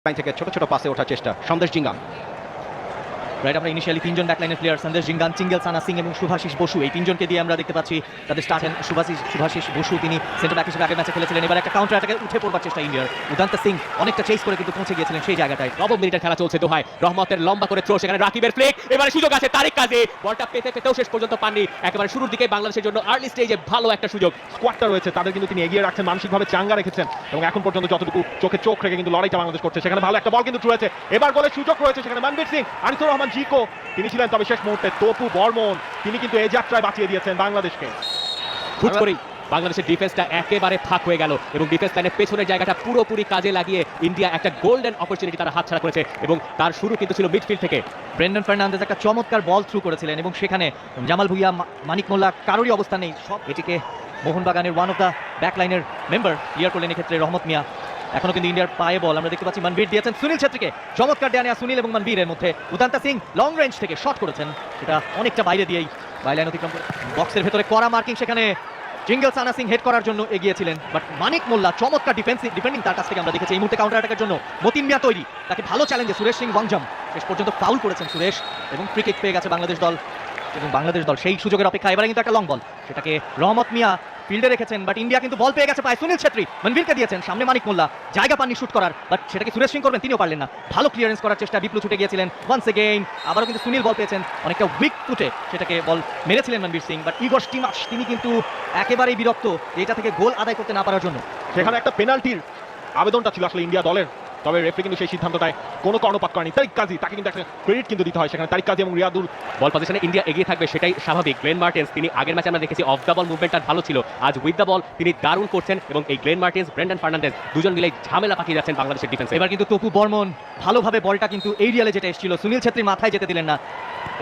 Line থেকে ছোট ছোট পাসে ওঠার চেষ্টা সন্দেশ জিঙ্গান। রাইট, আমরা ইনিশিয়ালি তিনজন ব্যাকলাইনের প্লেয়ার সন্দেশ জিঙ্গান, চিঙ্গেল সানা সিং এবং শুভাশিস বসু, এই তিনজনকে দিয়ে আমরা দেখতে পাচ্ছি তাদের স্টার্ট। শুভাশিস বসু তিনি সেন্টার ব্যাক হিসেবে আগের ম্যাচে খেলেছিলেন, এবার একটা কাউন্টার অ্যাটাকে উঠে পড়বার চেষ্টা ইন্ডিয়ার। উদান্ত সিং অনেকটা চেস করে কিন্তু পৌঁছে গিয়েছিলেন সেই জায়গাটায়। নবম মিনিটের খেলা চলছে দোহায়, রহমতের লম্বা করে থ্রো, সেখানে রাকিবের ফ্লিক, এবারে সুযোগ আছে তারিক কাজী, বলটা পেতেও শেষ পর্যন্ত পাননি। একেবারে শুরুর দিকে বাংলাদেশের জন্য আর্লি স্টেজে ভালো একটা সুযোগ। স্কোয়াডটা রয়েছে তাদের কিন্তু তিনি এগিয়ে রাখছেন, মানসিকভাবে চাঙ্গা রেখেছেন এবং এখন পর্যন্ত যতটুকু চোখে চোখ রেখে কিন্তু লড়াইটা বাংলাদেশ করছে। সেখানে ভালো একটা বল কিন্তু রয়েছে, এবার গোলের সুযোগ রয়েছে সেখানে মনবীর সিং, আনিসুর রহমান জিকো তিনি ছিলেন, তবে শেষ মুহূর্তে তপু বর্মন তিনি কিন্তু এই যাত্রায় বাঁচিয়ে দিয়েছেন বাংলাদেশকে। হুট করেই বাংলাদেশের ডিফেন্সটা একেবারে ফাঁক হয়ে গেল এবং ডিফেন্স লাইনের পেছনের জায়গাটা পুরোপুরি কাজে লাগিয়ে ইন্ডিয়া একটা গোল্ডেন অপরচুনিটি তারা হাতছাড়া করেছে এবং তার শুরু কিন্তু ছিল মিডফিল্ড থেকে। ব্রেন্ডন ফার্নান্দেজ একটা চমৎকার বল থ্রু করেছিলেন এবং সেখানে জামাল ভুইয়া, মানিক মোল্লা কারোরই অবস্থান নেই। সব এটিকে মোহনবাগানের ওয়ান অফ দ্য ব্যাকলাইনের মেম্বার ক্লিয়ার করলেন এক্ষেত্রে রহমত মিয়া। এখনো কিন্তু ইন্ডিয়ার পায়ে বল আমরা দেখতে পাচ্ছি। মনবীর দিয়েছেন সুনীল ছেত্রীকে, চমৎকার দেয়া নেয়া সুনীল এবং মনবীরের মধ্যে। উদান্ত সিং লং রেঞ্জ থেকে শট করেছেন, সেটা অনেকটা বাইরে দিয়েই বাইলাইন অতিক্রম করে বক্সের ভেতরে করা মার্কিং, সেখানে চিঙ্গেল সানা সিং হেড করার জন্য এগিয়ে ছিলেন, বাট মানিক মোল্লা চমৎকার ডিফেন্ডিং তার কাছ থেকে আমরা দেখেছি। এই মুহূর্তে কাউন্টার অ্যাটাকের জন্য মতিন মিয়া তৈরি, তাকে ভালো চ্যালেঞ্জে সুরেশ সিং ওয়াংজাম শেষ পর্যন্ত ফাউল করেছেন সুরেশ এবং ফ্রি কিক পেয়ে গেছে বাংলাদেশ দল এবং বাংলাদেশ দল সেই সুযোগের অপেক্ষা। এবারে কিন্তু একটা লং বল, সেটাকে রহমত মিয়া ফিল্ডে রেখেছেন, বাট ইন্ডিয়া কিন্তু বল পেয়ে গেছে পায়। সুনীল ছেত্রী মনবীরকে দিয়েছেন, সামনে মানিক মোল্লা জায়গা পাননি শুট করার, বাট সেটাকে সুরেশ সিং করবেন, তিনিও পারলেন না। ভালো ক্লিয়ারেন্স করার চেষ্টা, বিপ্লু ছুটে গিয়েছিলেন ওয়ান্স এগেইন, আবারও কিন্তু সুনীল বল পেয়েছেন অনেকটা উইক ফুটে, সেটাকে বল মেরেছিলেন মনবীর সিং, বাট ইগর স্টিমাশ তিনি কিন্তু একেবারেই বিরক্ত এটা থেকে গোল আদায় করতে না পারার জন্য। সেখানে একটা পেনাল্টির আবেদনটা ছিল আসলে ইন্ডিয়া দলের, তবে রেফারি কিন্তু সেই সিদ্ধান্তটায় কোনো কর্ণপাত করেনি। তারিক কাজী তাকে কিন্তু একটা ক্রেডিট কিন্তু দিতে হয় সেখানে, তারিক কাজী এবং রিয়াদুল। বল পজিশনে ইন্ডিয়া এগিয়ে থাকবে সেটাই স্বাভাবিক। গ্লেন মার্টেন্স তিনি আগের ম্যাচে আমরা দেখেছি অফ দ্য বল মুভমেন্টটা ভালো ছিল, আজ উইথ দ্য বল তিনি দারুণ করছেন এবং এই গ্লেন মার্টেন্স, ব্রেন্ডন ফার্নান্দেজ দুজন মিলে ঝামেলা পাকিয়ে যাচ্ছেন বাংলাদেশের ডিফেন্সে। এবার কিন্তু তপু বর্মন ভালোভাবে বলটা কিন্তু এই রিয়ালে যেটা এসেছিল সুনীল ছেত্রীর মাথায় যেতে দিলেন না।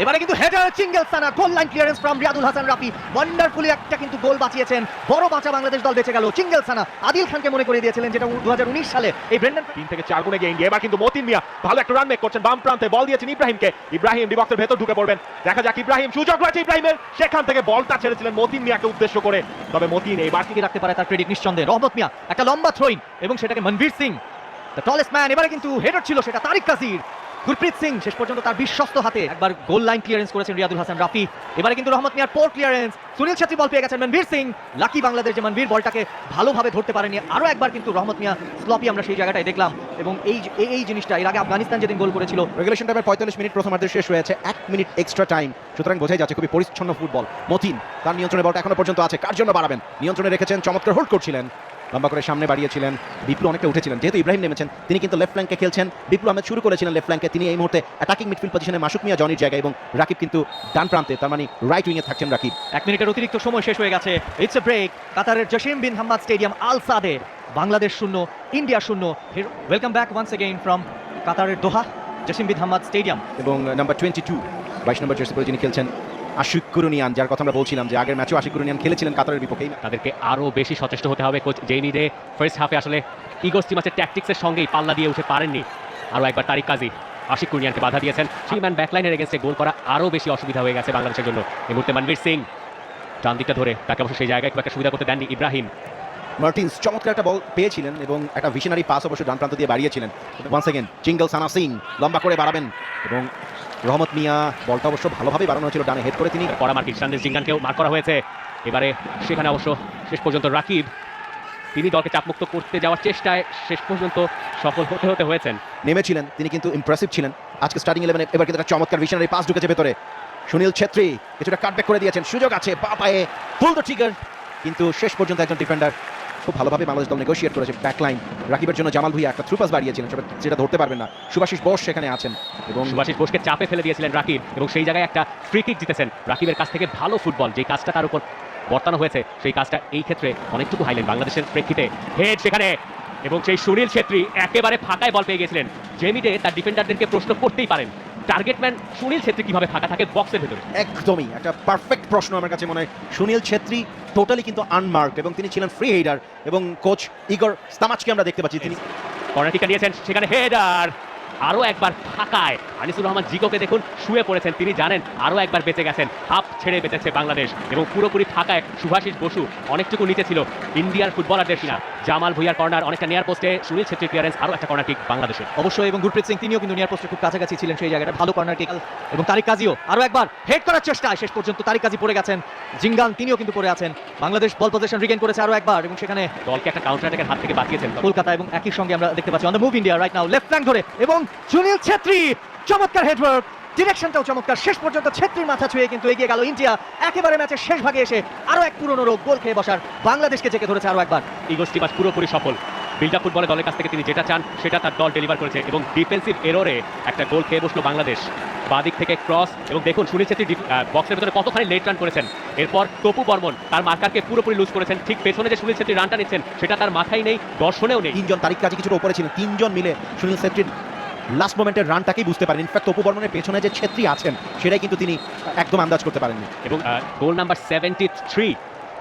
এবারে কিন্তু header Chinglen Sana, goal line clearance from Riadul Hasan Rafi, wonderfully একটা কিন্তু গোল বাঁচিয়েছেন। বড় বাঁচা বাংলাদেশ দল বেঁচে গেল। চিঙ্গেল সানা আদিল খানকে মনে করে দিয়েছিলেন, যেটা 2019 সালে এই ব্রেন্ডন 3 থেকে 4 গুণে গিয়ে ইন্ডিয়া। এবার কিন্তু মতিন মিয়া ভালো একটা রান মেক করছেন, বাম প্রান্তে বল দিয়েছেন ইব্রাহিমকে, ইব্রাহিম ডিবক্সের ভেতর ঢুকে পড়বেন। দেখা যাক ইব্রাহিম, সুযোগ রয়েছে ইব্রাহিমের, সেখান থেকে বলটা ছেড়েছিলেন মতিন মিয়াকে উদ্দেশ্য করে, তবে মতিন এবার কি রাখতে পারে তার ক্রেডিট নিঃসন্দেহে। রহমত মিয়া একটা লম্বা থ্রোইন এবং সেটাকে Manvir Singh the tallest man, এবারে কিন্তু হেডার ছিল সেটা তারিক কাজীর। গুরপ্রীত সিং শেষ পর্যন্ত তার বিশ্বস্ত হাতে একবার গোল লাইন ক্লিয়ারেন্স করেছেন রিয়াদুল হাসান রাফি। এবারে কিন্তু রহমত মিয়ার পোর ক্লিয়ারেন্স, সুনীল ছেত্রী বল পেয়ে গেছেন, মনবীর সিং লাকি বাংলাদেশ যে মনবীর বলটাকে ভালোভাবে ধরতে পারেনি। আরও একবার কিন্তু রহমত মিয়া স্লপি আমরা সেই জায়গাটায় দেখলাম এবং এই জিনিসটা এর আগে আফগানিস্তান যেদিন গোল করেছিল। রেগুলেশন টাইমের 45 মিনিট প্রথমার্ধের শেষ হয়েছে, 1 মিনিট এক্সট্রা টাইম, সুতরাং বোঝাই যাচ্ছে খুবই পরিচ্ছন্ন ফুটবল। মতিন তার নিয়ন্ত্রণে বলটা এখনো পর্যন্ত আছে, কার জন্য বাড়াবেন, নিয়ন্ত্রণে রেখেছেন, চমৎকার হোল্ড করছিলেন, লম্বা করে সামনে বাড়িয়েছিলেন। বিপ্লু অনেকটা উঠেছিলেন, যেহেতু ইব্রাহিম নেমেছেন তিনি কিন্তু লেফট ফ্ল্যাঙ্কে খেলছেন। বিপ্লু আহমেদ শুরু করেছিলেন লেফট ফ্ল্যাঙ্কে, তিনি এই মুহূর্তে অ্যাটাকিং মিডফিল্ড পজিশনে মাসুক মিয়া জনির জায়গায় এবং রাকিব কিন্তু ডান প্রান্তে, তার মানে রাইট উইংয়ে থাকছেন রাকিব। 1 মিনিটের অতিরিক্ত সময় শেষ হয়ে গেছে। It's a break. কাতারের Jassim bin Hamad stadium Al Sadd, Bangladesh 0 India 0। Welcome back once again from কাতারের Doha Jassim bin Hamad stadium. এবং নাম্বার 22 22 নম্বর জার্সি পরে যিনি খেলছেন আশিক কুরুনিয়ান, যার কথা আমরা বলছিলাম যে আগের ম্যাচেও আশিক কুরুনিয়ান খেলেছিলেন কাতারের বিপক্ষে। তাদেরকে আরও বেশি সচেষ্ট হতে হবে। কোচ জেইনি ডে ফার্স্ট হাফে আসলে ইগর স্টিমাসের ট্যাকটিক্সের সঙ্গেই পাল্লা দিয়ে উঠে পারেননি। আরও একবার তারিক কাজী আশিক কুরনিয়ানকে বাধা দিয়েছেন, থ্রি ম্যান ব্যাকলাইনের এগেন্সে গোল করা আরও বেশি অসুবিধা হয়ে গেছে বাংলাদেশের জন্য। এই মুহূর্তে মনবীর সিং ডান দিকটা ধরে, তাকে অবশ্য সেই জায়গায় খুব একটা সুবিধা করতে দেননি ইব্রাহিম। মার্টিন্স চমৎকার একটা বল পেয়েছিলেন এবং একটা ভিশনারি পাস অবশ্য ডান প্রান্ত দিয়ে বাড়িয়েছিলেন। ওয়ান্স এগেন চিঙ্গেল সানা সিং লম্বা করে বাড়াবেন এবং রহমত মিয়া বলটা অবশ্য ভালোভাবে বাড়ানো হয়েছিল, ডানে হেড করে তিনি পড়া মার্কিন সন্দেশ জিঙ্গানকেও মার্ক করা হয়েছে। এবারে সেখানে অবশ্য শেষ পর্যন্ত রাকিব তিনি দলকে চাপমুক্ত করতে যাওয়ার চেষ্টায় শেষ পর্যন্ত সফল হতে হয়েছেন। নেমেছিলেন, তিনি কিন্তু ইমপ্রেসিভ ছিলেন আজকে স্টার্টিং 11-এ। এবার কিন্তু একটা চমৎকার ভিশনারি পাস ঢুকেছে ভেতরে, সুনীল ছেত্রী কিছুটা কাটব্যাক করে দিয়েছেন, সুযোগ আছে পা পায়ে পুল দ্য ট্রিগার, কিন্তু শেষ পর্যন্ত একজন ডিফেন্ডার খুব ভালোভাবে বাংলাদেশ দল নেগোশিয়েট করেছে। ব্যাকলাইন রাকিবের জন্য জামাল ভুইয়া একটা থ্রু পাস বাড়িয়েছিলেন, যেটা ধরতে পারবেন না। শুভাশিস বোস সেখানে আছেন এবং শুভাশিস বোসকে চাপে ফেলে দিয়েছিলেন রাকিব এবং সেই জায়গায় একটা ফ্রি কিক জিতেছেন। রাকিবের কাছ থেকে ভালো ফুটবল, যে কাজটা তার উপর বর্তানো হয়েছে সেই কাজটা এই ক্ষেত্রে অনেকটুকু হাইলেন বাংলাদেশের প্রেক্ষিতে। হেড সেখানে এবং সেই সুনীল ছেত্রী একেবারে ফাঁকায় বল পেয়ে গেছিলেন। জেমিডে তার ডিফেন্ডারদেরকে প্রশ্ন করতেই পারেন, টার্গেটম্যান সুনীল ছেত্রী কিভাবে ফাঁকা থাকে বক্সের ভেতরে। একদমই একটা পারফেক্ট প্রশ্ন আমার কাছে মনে হয়। সুনীল ছেত্রী টোটালি কিন্তু আনমার্কড এবং তিনি ছিলেন ফ্রি হেডার এবং কোচ ইগর স্তামাচকে আমরা দেখতে পাচ্ছি তিনি কর্নার কিকটা নিয়েছেন, সেখানে হেডার আরও একবার ফাঁকায়। আনিসুর রহমান জিকোকে দেখুন শুয়ে পড়েছেন, তিনি জানেন আরও একবার বেঁচে গেছেন। হাফ ছেড়ে বেঁচেছে বাংলাদেশ এবং পুরোপুরি ফাঁকায় শুভাশিস বসু অনেকটুকু নিচে ছিল ইন্ডিয়ার ফুটবলারদের কিনা। জামাল ভুইয়ার কর্নার, অনেকটা নিয়ার পোস্টে সুনীল ছেত্রীর ক্লিয়ারেন্স, আরও একটা কর্নার কিক বাংলাদেশের। অবশ্যই, এবং গুরপ্রীত সিং তিনিও কিন্তু নিয়ার পোস্টের খুব কাছাকাছি ছিলেন সেই জায়গাটা, ভালো কর্নার কিক। এবং তারিক কাজীও আরও একবার হেড করার চেষ্টা, শেষ পর্যন্ত তারিক কাজী পড়ে গেছেন, জিঙ্গান তিনিও কিন্তু পড়ে আছেন। বাংলাদেশ বল পজিশন রিগেইন করেছে আরও একবার, এবং সেখানে দলকে একটা কাউন্টার অ্যাটাকের হাত থেকে বাঁচিয়েছেন। কলকাতা, এবং একই সঙ্গে আমরা দেখতে পাচ্ছি on the move India right now, left flank ধরে, এবং সুনীল ছেত্রী চমৎকার হেডওয়ার্ক, ডিরেকশনটাও চমৎকার, শেষ পর্যন্ত ছেত্রীর মাথা ছুঁয়ে কিন্তু এগিয়ে গেল ইন্ডিয়া। একেবারে ম্যাচের শেষ ভাগে এসে আরও এক পুরনো রোগ গোল খেয়ে বসার বাংলাদেশকে জেকে ধরেছে আরও একবার। ইগো স্টিভাস পুরোপুরি সফল। বিল্ড আপ ফুটবলে দলের কাছ থেকে তিনি যেটা চান সেটা তার দল ডেলিভার করেছে, এবং ডিফেন্সিভ এররে একটা গোল খেয়ে বসলো বাংলাদেশ। বাদিক থেকে ক্রস, এবং দেখুন সুনীল ছেত্রী বক্সের ভেতরে কতখানি লেট রান করেছেন। এরপর তপু বর্মন তার মার্কারকে পুরোপুরি লুজ করেছেন, ঠিক পেছনে যে সুনীল ছেত্রী রানটা নিচ্ছেন সেটা তার মাথায় নেই, দর্শনেও নেই। তিনজন, তারিক কাজী কিছুটা উপরে ছিলেন, তিনজন মিলে সুনীল ছেত্রীর লাস্ট মোমেন্টের রানটাকেই বুঝতে পারেন। ইনফ্যাক্ট তপু বর্মনের পেছনে যে ছেত্রী আছেন সেটাই কিন্তু তিনি একদম আন্দাজ করতে পারেননি। এবং গোল নাম্বার 73,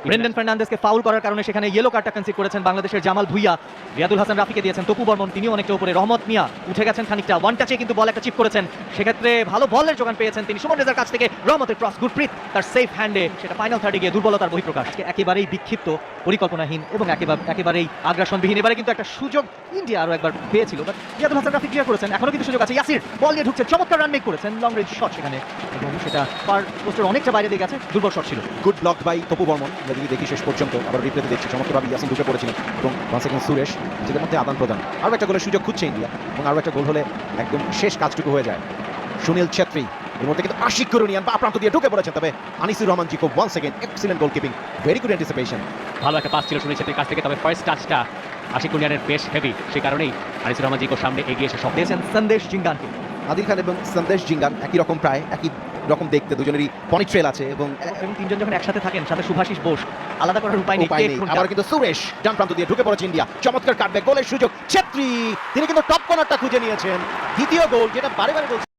ব্রেন্ডন ফার্নান্দেজকে ফাউল করার কারণে সেখানে ইয়েলো কার্ডটা কনসিড করেছেন বাংলাদেশের জামাল ভুইয়া। রিয়াদুল হাসান রাফিকে দিয়েছেন, তপু বর্মন তিনিও অনেকটা উপরে, রহমত মিয়া উঠে গেছেন খানিকটা, ওয়ান টাচে কিন্তু বল একটা চিপ করেছেন, সেক্ষেত্রে ভালো বলের যোগান পেয়েছেন তিনি সুমন রেজার কাছ থেকে। রহমতের ক্রস, গুরপ্রীত তার সেফ হ্যান্ডে, সেটা ফাইনাল থার্ডে গিয়ে দুর্বলতার বহিঃপ্রকাশ। একেবারেই বিক্ষিপ্ত, পরিকল্পনাহীন এবং একেবারেই আগ্রাসনবিহীন। এবারে কিন্তু একটা সুযোগ ইন্ডিয়া আরও একবার পেয়েছিল, বাট রিয়াদুল হাসান রাফি ক্লিয়ার করেছেন, এখনো কিন্তু সুযোগ আছে। ইয়াসির বল নিয়ে ঢুকছেন, চমৎকার রান মেক করেছেন, লং রেঞ্জ শট সেখানে, এবং সেটা পার পোস্টের অনেকটা বাইরে দিয়ে গেছে, দুর্বল শট ছিল। Good block by Topu Barman, যদি দেখি শেষ পর্যন্ত আবার রিপ্লেতে দেখছি চমৎকারভাবে ইয়াসিন ঢুকে পড়েছিলেন, এবং ওয়ান সেকেন্ড সুরেশ, নিজেদের মধ্যে আদান প্রদান। আরও একটা গোলের সুযোগ খুঁজছে ইন্ডিয়া, এবং আরও একটা গোল হলে একদম শেষ কাজটুকু হয়ে যায়। সুনীল ছেত্রী এর মধ্যে কিন্তু আশিক করুনিয়ান বা প্রান্ত দিয়ে ঢুকে পড়েছেন, তবে Anisur Rahman Zico one second excellent goal keeping, very good anticipation. ভালো একটা পাস ছিল সুনীল ছেত্রীর কাছ থেকে, তবে ফার্স্ট টাচটা আশিক কুনিয়ানের বেশ হেভি, সেই কারণেই আনিসুর রহমান জিকোর সামনে এগিয়ে এসে সব দিয়েছেন সন্দেশ জিঙ্গানকে। আদিল খান এবং সন্দেশ জিঙ্গান একই রকম, প্রায় একই রকম দেখতে, দুজনেরই পনি ট্রেল আছে, এবং তিনজন যখন একসাথে থাকেন, সাথে শুভাশিস বোস, আলাদা করার উপায় নেই। আবার কিন্তু সুরেশ ডান প্রান্ত দিয়ে ঢুকে পড়েছে ইন্ডিয়া, চমৎকার কাটব্যাক, গোলের সুযোগ ছেত্রী, তিনি কিন্তু টপ কর্নারটা খুঁজে নিয়েছেন, দ্বিতীয় গোল, যেটা বারে বারে বলছি।